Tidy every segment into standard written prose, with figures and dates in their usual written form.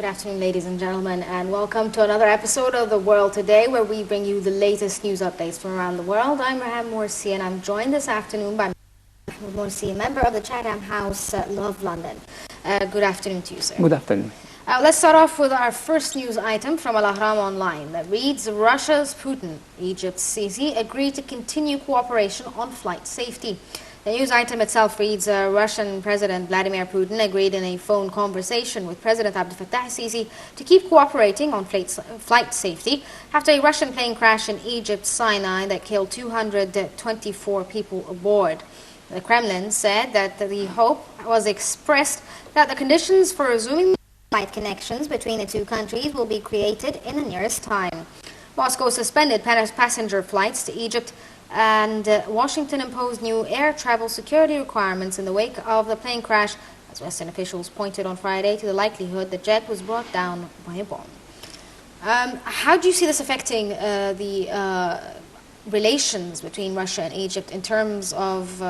Good afternoon, ladies and gentlemen, and welcome to another episode of The World Today, where we bring you the latest news updates from around the world. I'm Raham Morsi, and I'm joined this afternoon by Morsi, a member of the Chatham House, Love London. Good afternoon to you, sir. Good afternoon. Let's start off with our first news item from Al-Ahram Online that reads, Russia's Putin, Egypt's Sisi agreed to continue cooperation on flight safety. The news item itself reads, Russian President Vladimir Putin agreed in a phone conversation with President Abdel Fattah Sisi to keep cooperating on flight safety after a Russian plane crash in Egypt's Sinai that killed 224 people aboard. The Kremlin said that the hope was expressed that the conditions for resuming flight connections between the two countries will be created in the nearest time. Moscow suspended passenger flights to Egypt, and Washington imposed new air travel security requirements in the wake of the plane crash, as Western officials pointed on Friday to the likelihood the jet was brought down by a bomb. How do you see this affecting the relations between Russia and Egypt in terms of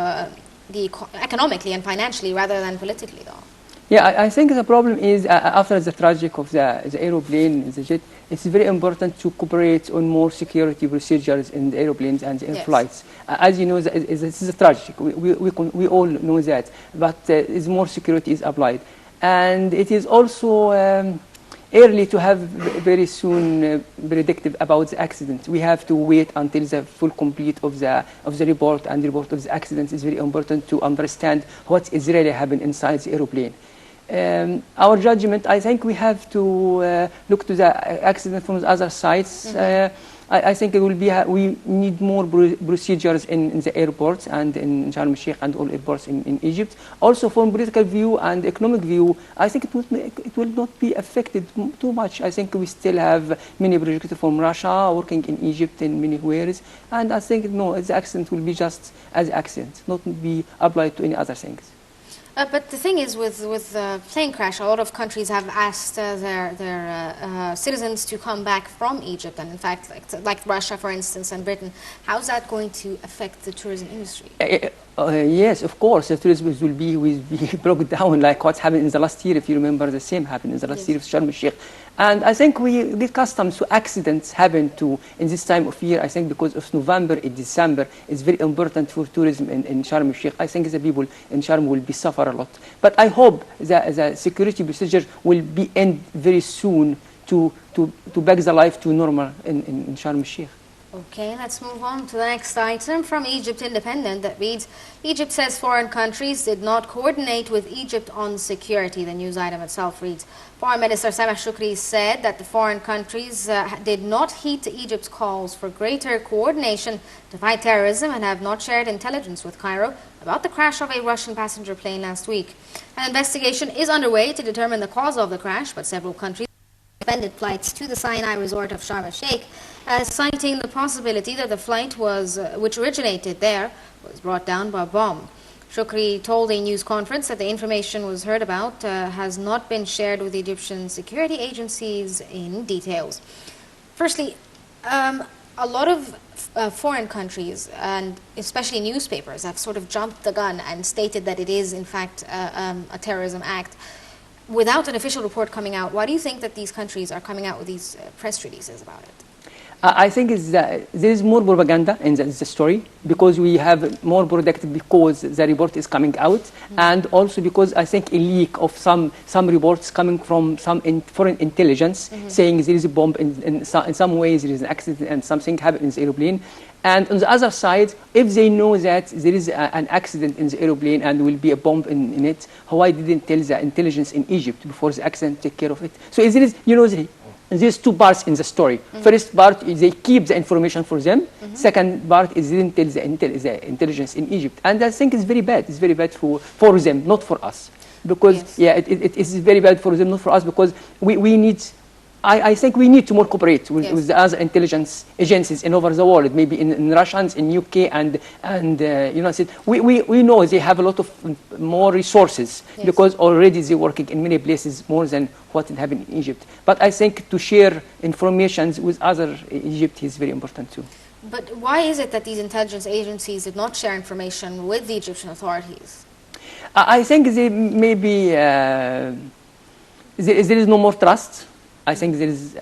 economically and financially rather than politically, though? Yeah, I think the problem is after the tragedy of the aeroplane, the jet, it's very important to cooperate on more security procedures in the aeroplanes and in flights. As you know, this is a tragedy. We all know that, but more security is applied. And it is also early to have very soon predictive about the accident. We have to wait until the full complete of the report, and the report of the accident is very important to understand what is really happening inside the aeroplane. Our judgment, I think we have to look to the accident from the other sides. I think it will be we need more procedures in the airports and in Sharm el-Sheikh and all airports in Egypt. Also, from political view and economic view, I think it will not be affected too much. I think we still have many projects from Russia working in Egypt in many ways, and I think no, the accident will be just as accident, not be applied to any other things. But the thing is, with the plane crash, a lot of countries have asked their citizens to come back from Egypt, and in fact, like Russia, for instance, and Britain. How's that going to affect the tourism industry? Yes, of course, the tourism will be broken down like what's happened in the last year. If you remember, the same happened in the last year of Sharm el-Sheikh. And I think we get accustomed to accidents happen in this time of year. I think because of November and December is very important for tourism in Sharm el-Sheikh. I think the people in Sharm will be suffer a lot. But I hope that the security procedure will be end very soon to back the life to normal in Sharm el-Sheikh. Okay, let's move on to the next item from Egypt Independent that reads, Egypt says foreign countries did not coordinate with Egypt on security. The news item itself reads, Foreign Minister Sameh Shoukry said that the foreign countries did not heed Egypt's calls for greater coordination to fight terrorism and have not shared intelligence with Cairo about the crash of a Russian passenger plane last week. An investigation is underway to determine the cause of the crash, but several countries suspended flights to the Sinai resort of Sharm el-Sheikh, citing the possibility that the flight which originated there was brought down by a bomb. Shoukry told a news conference that the information was heard about has not been shared with the Egyptian security agencies in details. Firstly, a lot of foreign countries, and especially newspapers, have sort of jumped the gun and stated that it is in fact a terrorism act without an official report coming out. Why do you think that these countries are coming out with these press releases about it? I think there is more propaganda in the story because we have more product because the report is coming out, and also because I think a leak of some reports coming from some foreign intelligence saying there is a bomb in some ways, there is an accident and something happened in the airplane. And on the other side, if they know that there is an accident in the aeroplane and will be a bomb in it, why didn't tell the intelligence in Egypt before the accident, take care of it? So there is, there's two parts in the story. First part is they keep the information for them. Second part is they didn't tell the intelligence in Egypt. And I think it's very bad. It's very bad for them, not for us. Because, it is very bad for them, not for us, because we need... I think we need to more cooperate with the other intelligence agencies in over the world, maybe in Russians, in UK, and United States. We know they have a lot of more resources because already they're working in many places more than what happened in Egypt. But I think to share information with other Egypt is very important too. But why is it that these intelligence agencies did not share information with the Egyptian authorities? I think they maybe there is no more trust. I think there is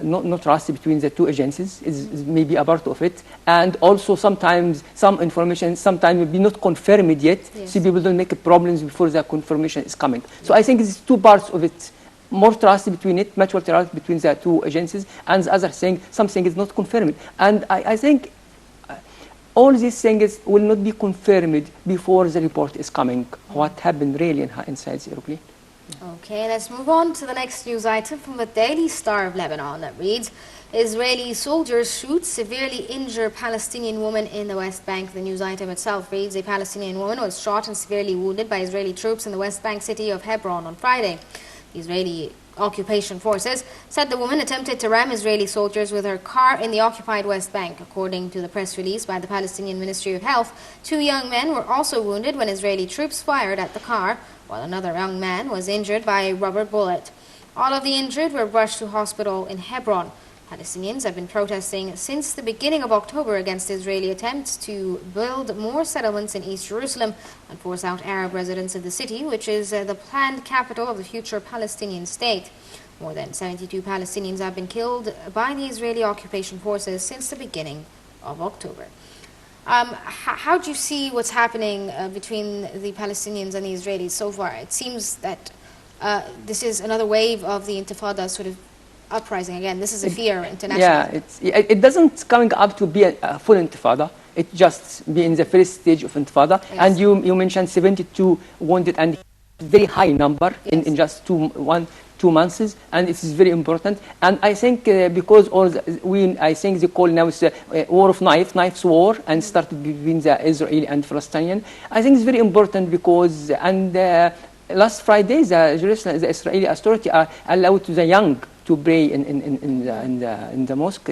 no trust between the two agencies, is maybe a part of it. And also sometimes some information, sometimes will be not confirmed yet, so people don't make problems before the confirmation is coming. So I think it's two parts of it. More trust between it, mutual trust between the two agencies, and the other thing, something is not confirmed. And I think all these things will not be confirmed before the report is coming, what happened really inside the airplane. Okay, let's move on to the next news item from the Daily Star of Lebanon that reads, Israeli soldiers shoot severely injure Palestinian woman in the West Bank. The news item itself reads, a Palestinian woman was shot and severely wounded by Israeli troops in the West Bank city of Hebron on Friday. The Israeli occupation forces said the woman attempted to ram Israeli soldiers with her car in the occupied West Bank. According to the press release by the Palestinian Ministry of Health, 2 young men were also wounded when Israeli troops fired at the car, while another young man was injured by a rubber bullet. All of the injured were rushed to hospital in Hebron. Palestinians have been protesting since the beginning of October against Israeli attempts to build more settlements in East Jerusalem and force out Arab residents of the city, which is the planned capital of the future Palestinian state. More than 72 Palestinians have been killed by the Israeli occupation forces since the beginning of October. How do you see what's happening between the Palestinians and the Israelis so far? It seems that this is another wave of the Intifada sort of uprising again. This is a fear internationally. Yeah, it doesn't coming up to be a full Intifada. It just be in the first stage of Intifada. Yes. And you mentioned 72 wounded and very high number in just 2 months, and it is very important. And I think because I think they call now it's a war of knifes war, and started between the Israeli and Palestinian. I think it's very important because last Friday the Israeli authority allowed the young to pray in the mosque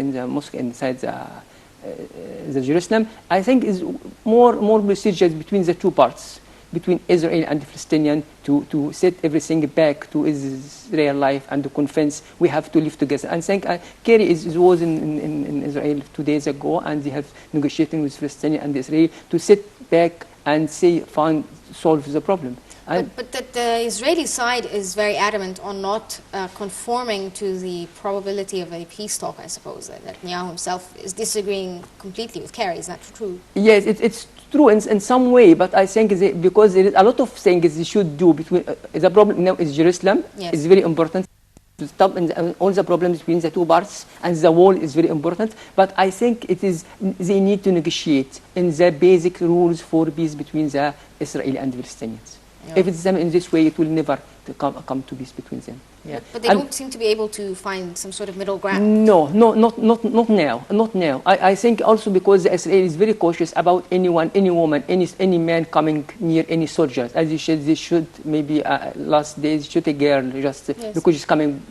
inside the Jerusalem. I think is more procedures between the two parts, between Israel and the Palestinian, to set everything back to Israel life and to convince we have to live together. And I think Kerry was in Israel 2 days ago, and they have negotiating with Palestinian and Israel to sit back and solve the problem. But the Israeli side is very adamant on not conforming to the probability of a peace talk, I suppose. That Netanyahu himself is disagreeing completely with Kerry. Is that true? Yes, it's true in some way, but I think because there is a lot of things they should do between... the problem now is Jerusalem. Yes. It's very important to stop all the problems between the two parts, and the wall is very important. But I think they need to negotiate in the basic rules for peace between the Israeli and the Palestinians. Yeah. If it's done in this way, it will never come to peace between them. Yeah. But they don't seem to be able to find some sort of middle ground. No, not now. I think also because the Israel is very cautious about anyone, any woman, any man coming near any soldiers. As you said, they should maybe last days shoot a girl just because she's coming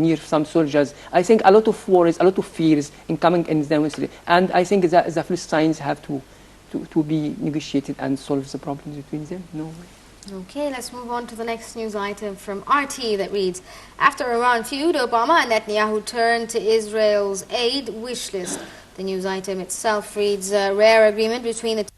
near some soldiers. I think a lot of worries, a lot of fears in coming in the Israel, and I think the Palestinians have to be negotiated and solve the problems between them. No way. Okay, let's move on to the next news item from RT that reads, after Iran feud, Obama and Netanyahu turn to Israel's aid wish list. The news item itself reads, a rare agreement between the two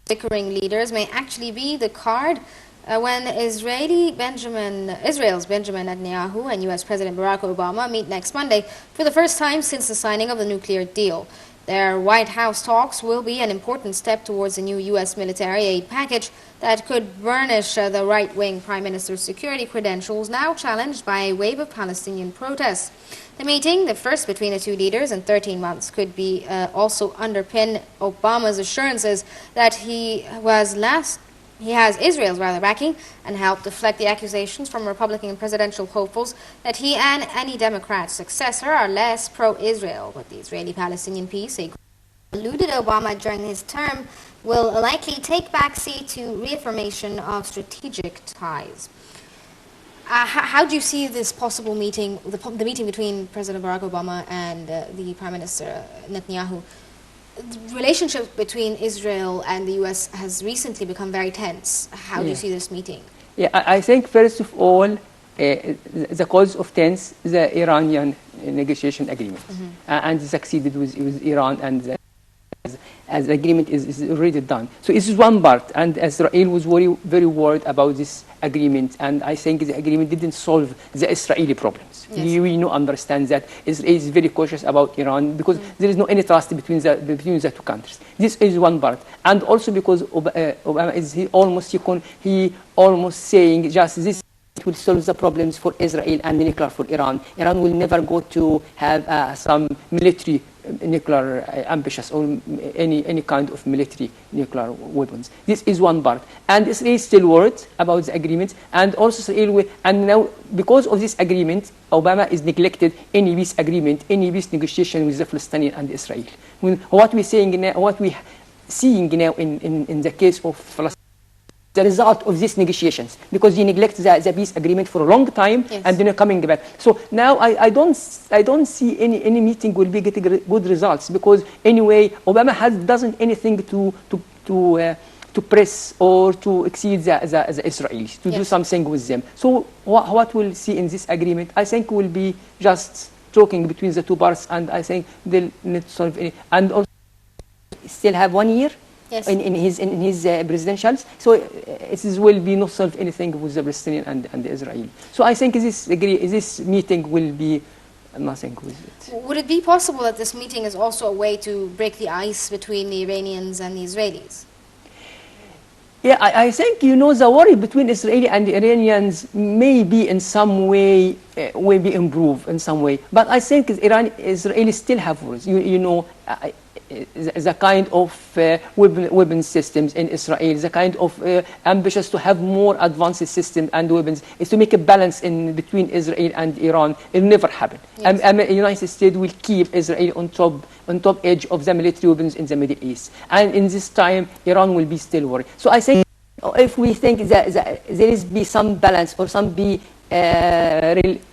bickering leaders may actually be the card when Israel's Benjamin Netanyahu and U.S. President Barack Obama meet next Monday for the first time since the signing of the nuclear deal. Their White House talks will be an important step towards a new U.S. military aid package that could burnish the right-wing Prime Minister's security credentials, now challenged by a wave of Palestinian protests. The meeting, the first between the two leaders in 13 months, could be also underpin Obama's assurances that he has Israel's backing, and help deflect the accusations from Republican presidential hopefuls that he and any Democrat successor are less pro-Israel. But the Israeli-Palestinian peace, eluded Obama during his term, will likely take backseat to reaffirmation of strategic ties. How do you see this possible meeting, the meeting between President Barack Obama and the Prime Minister Netanyahu? The relationship between Israel and the U.S. has recently become very tense. How do you see this meeting? Yeah, I think first of all, the cause of tense is the Iranian negotiation agreement, and succeeded with Iran, and as the agreement is already done. So this is one part, and Israel was very worried about this agreement, and I think the agreement didn't solve the Israeli problems. Yes. We understand that Israel is very cautious about Iran because there is no any trust between the two countries. This is one part, and also because Obama is he almost saying just this will solve the problems for Israel and nuclear for Iran. Iran will never go to have some military nuclear ambitious or any kind of military nuclear weapons. This is one part, and Israel is still worried about the agreement, and also Israel and now because of this agreement, Obama is neglected any peace agreement, any peace negotiation with the Palestinian and Israel. What we seeing now in the case of Palestine, the result of these negotiations, because he neglected the peace agreement for a long time, yes, and then coming back. So now I don't see any meeting will be getting good results, because anyway Obama doesn't anything to press or to exceed the Israelis, to do something with them. So what we'll see in this agreement, I think, will be just talking between the two parts, and I think they'll not solve any, and also still have 1 year. Yes. In his presidentials, so it will be not solve anything with the Palestinian and the Israeli. So I think this meeting will be nothing with it. Would it be possible that this meeting is also a way to break the ice between the Iranians and the Israelis? Yeah, I think the worry between Israeli and the Iranians may be in some way will be improved in some way, but I think Israelis still have worries. The kind of weapon systems in Israel, the kind of ambitious to have more advanced systems and weapons, is to make a balance in between Israel and Iran. It will never happen. Yes. The United States will keep Israel on top edge of the military weapons in the Middle East, and in this time Iran will be still worried. So I think if we think that there is be some balance or some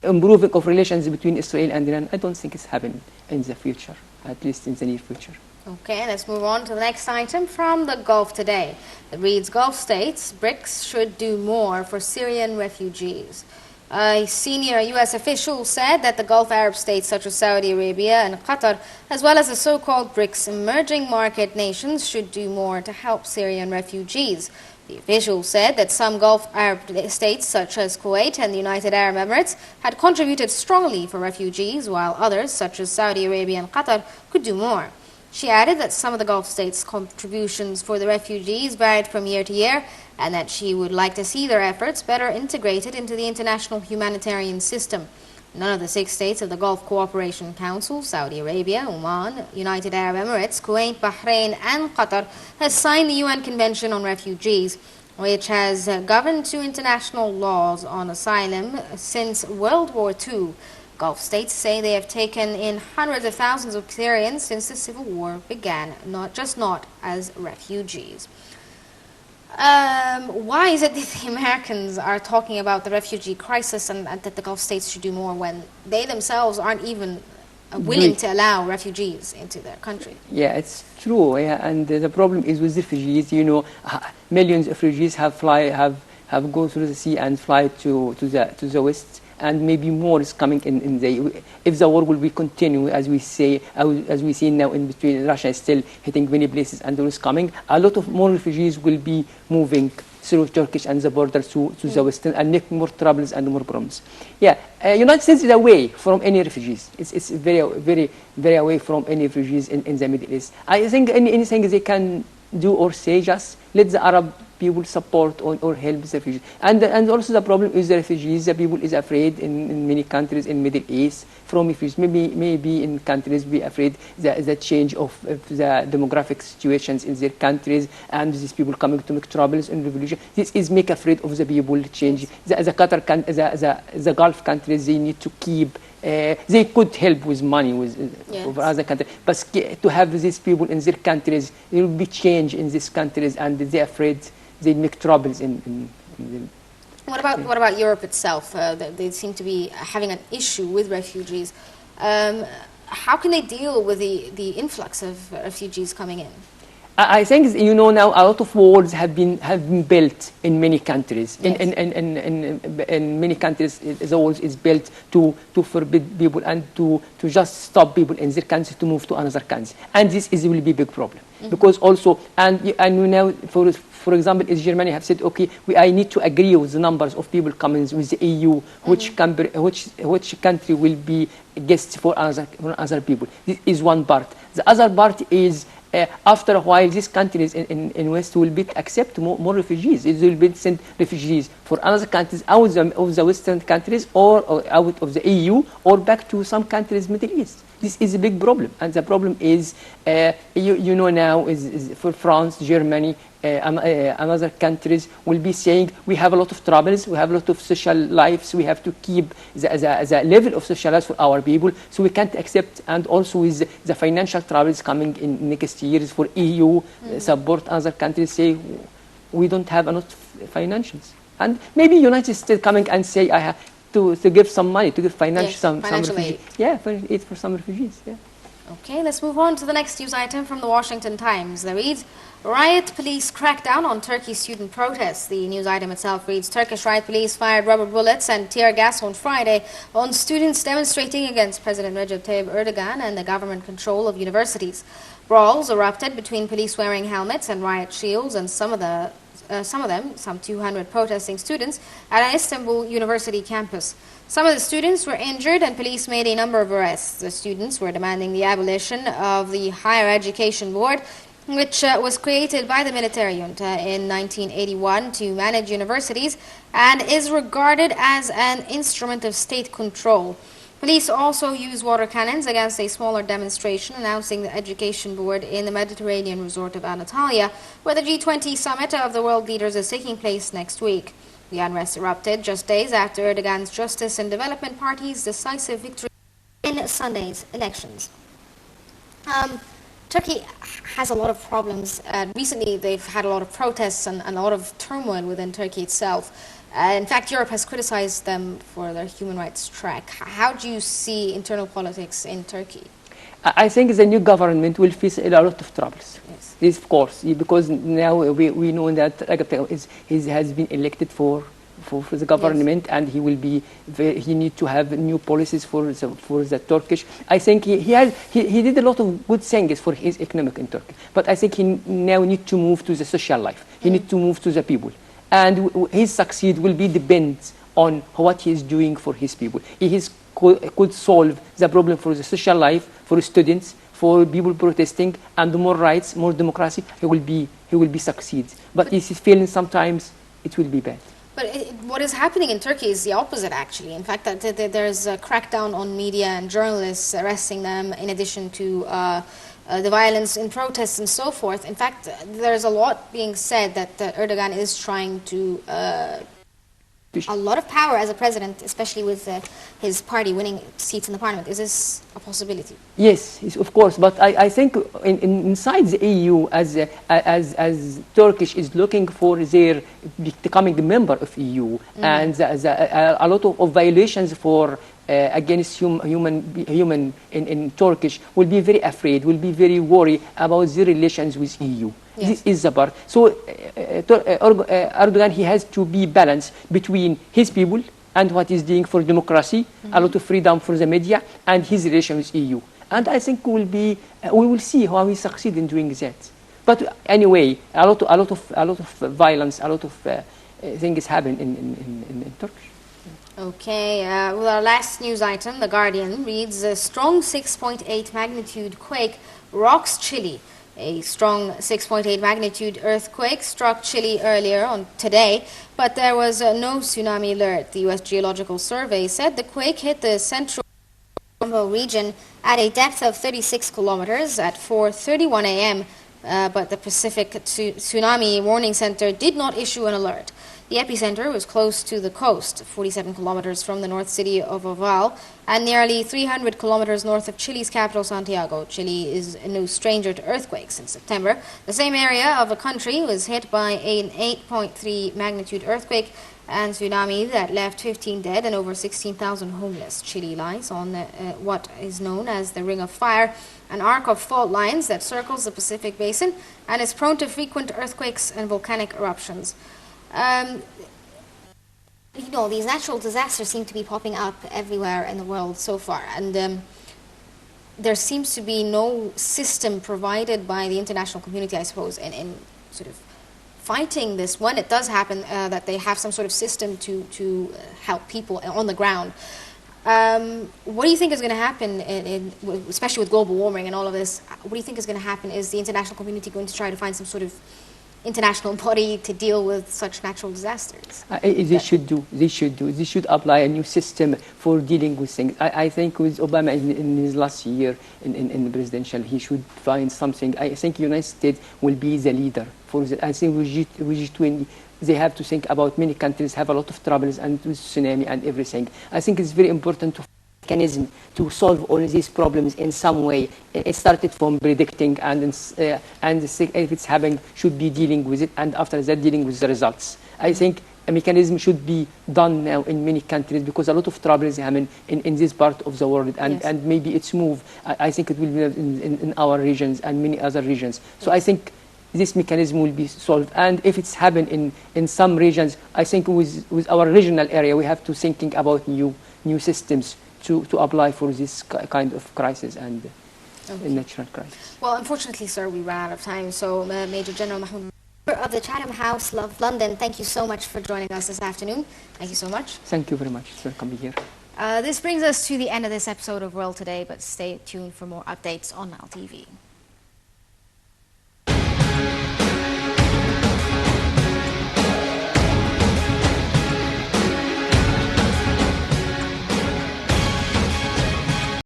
improving of relations between Israel and Iran, I don't think it's happening in the future, at least in the near future. Okay, let's move on to the next item from the Gulf Today. It reads, Gulf states, BRICS should do more for Syrian refugees. A senior U.S. official said that the Gulf Arab states such as Saudi Arabia and Qatar, as well as the so-called BRICS emerging market nations, should do more to help Syrian refugees. The official said that some Gulf Arab states, such as Kuwait and the United Arab Emirates, had contributed strongly for refugees, while others, such as Saudi Arabia and Qatar, could do more. She added that some of the Gulf states' contributions for the refugees varied from year to year, and that she would like to see their efforts better integrated into the international humanitarian system. None of the 6 states of the Gulf Cooperation Council, Saudi Arabia, Oman, United Arab Emirates, Kuwait, Bahrain, and Qatar, has signed the UN Convention on Refugees, which has governed 2 international laws on asylum since World War II. Gulf states say they have taken in hundreds of thousands of Syrians since the civil war began, not as refugees. Why is it that the Americans are talking about the refugee crisis and that the Gulf states should do more when they themselves aren't even willing to allow refugees into their country? Yeah, it's true. Yeah, and the problem is with refugees. Millions of refugees have gone through the sea and fly to the west. And maybe more is coming if the war will be continue, as we see now in between. Russia is still hitting many places, and there is coming a lot of more refugees will be moving through Turkish and the border to the western and make more troubles and more problems. Yeah, United States is away from any refugees. It's very away from any refugees in the Middle East. I think anything they can do or say, just let the Arab people support or help the refugees. And also the problem is the refugees. The people is afraid in many countries in Middle East from refugees. Maybe in countries be afraid the change of the demographic situations in their countries, and these people coming to make troubles and revolution. This is make afraid of the people change. The Qatar, the Gulf countries, they need to keep. They could help with money over other countries, but to have these people in their countries, there will be change in these countries, and they're afraid they make troubles in What about Europe itself? They seem to be having an issue with refugees. How can they deal with the influx of refugees coming in? I think now a lot of walls have been built in many countries. Yes. In many countries, the walls is built to forbid people and to just stop people in their country to move to another country, and this will be a big problem. Because also now for example, is Germany have said, okay, I need to agree with the numbers of people coming with the EU, which country will be guests for other people. This is one part. The other part is after a while, these countries in West will accept more refugees. It will be send refugees for other countries out of the Western countries or out of the EU or back to some countries Middle East. This is a big problem, and the problem is, now is for France, Germany, and other countries will be saying we have a lot of troubles, we have a lot of social lives, we have to keep the level of social life for our people, so we can't accept, and also with the financial troubles coming in next years for EU support other countries say we don't have enough financials, and maybe United States coming and say I have to give some money, to give some refugees. Yeah, for some refugees. Yeah. Okay, let's move on to the next news item from the Washington Times. That reads, riot police crackdown on Turkey student protests. The news item itself reads, Turkish riot police fired rubber bullets and tear gas on Friday on students demonstrating against President Recep Tayyip Erdogan and the government control of universities. Brawls erupted between police wearing helmets and riot shields and some 200 protesting students at an Istanbul university campus. Some of the students were injured and police made a number of arrests. The students were demanding the abolition of the Higher Education Board, which was created by the military junta in 1981 to manage universities and is regarded as an instrument of state control. Police also used water cannons against a smaller demonstration announcing the education board in the Mediterranean resort of Antalya, where the G20 summit of the world leaders is taking place next week. The unrest erupted just days after Erdogan's Justice and Development Party's decisive victory in Sunday's elections. Turkey has a lot of problems. Recently, they've had a lot of protests and a lot of turmoil within Turkey itself. In fact, Europe has criticized them for their human rights track. How do you see internal politics in Turkey? I think the new government will face a lot of troubles. Yes, of course, because now we know that he has been elected for the government, yes. And he need to have new policies for the Turkish. I think he did a lot of good things for his economic in Turkey, but I think he now need to move to the social life. He need to move to the people. And his succeed will be depend on what he is doing for his people. Could solve the problem for the social life, for students, for people protesting, and more rights, more democracy. He will be succeed. But if he's failing, sometimes it will be bad. But what is happening in Turkey is the opposite, actually. In fact, there's a crackdown on media and journalists, arresting them, in addition to the violence in protests and so forth. In fact, there's a lot being said that Erdogan is trying to a lot of power as a president, especially with his party winning seats in the parliament. Is this a possibility? Yes, of course. But I think inside the EU, as Turkish is looking for their becoming a member of EU, and a lot of violations for against human in Turkish will be very afraid, will be very worried about the relations with EU. Yes. This is the part. So Erdogan, he has to be balanced between his people and what he's doing for democracy, a lot of freedom for the media, and his relation with EU. And I think we will see how he succeeds in doing that. But anyway, a lot of violence, a lot of things happen in Turkey. Okay, well, our last news item, The Guardian, reads, a strong 6.8 magnitude quake rocks Chile. A strong 6.8 magnitude earthquake struck Chile earlier on today, but there was no tsunami alert. The U.S. Geological Survey said the quake hit the central region at a depth of 36 kilometers at 4:31 a.m., but the Pacific Tsunami Warning Center did not issue an alert. The epicenter was close to the coast, 47 kilometers from the north city of Oval, and nearly 300 kilometers north of Chile's capital, Santiago. Chile is no stranger to earthquakes. In September, the same area of a country was hit by an 8.3 magnitude earthquake and tsunami that left 15 dead and over 16,000 homeless. Chile lies on what is known as the Ring of Fire, an arc of fault lines that circles the Pacific Basin and is prone to frequent earthquakes and volcanic eruptions. These natural disasters seem to be popping up everywhere in the world so far, and there seems to be no system provided by the international community, I suppose, in sort of fighting this. When it does happen, that they have some sort of system to help people on the ground. What do you think is going to happen, especially with global warming and all of this? What do you think is going to happen? Is the international community going to try to find some sort of international body to deal with such natural disasters? They should apply a new system for dealing with things. I think with Obama in his last year in the presidential, he should find something. I think United States will be the leader for that. I think with G20, they have to think about many countries have a lot of troubles and with tsunami and everything. I think it's very important to mechanism to solve all these problems in some way. It started from predicting and if it's happening, should be dealing with it, and after that dealing with the results. I think a mechanism should be done now in many countries because a lot of troubles happen in this part of the world, and maybe it's move. I think it will be in our regions and many other regions. So I think this mechanism will be solved, and if it's happened in some regions, I think with our regional area we have to thinking about new systems to apply for this kind of crisis and natural crisis. Well, unfortunately, sir, we ran out of time. So, Major General Mahmoud of the Chatham House of London, thank you so much for joining us this afternoon. Thank you so much. Thank you very much for coming here. This brings us to the end of this episode of World Today, but stay tuned for more updates on Nile TV.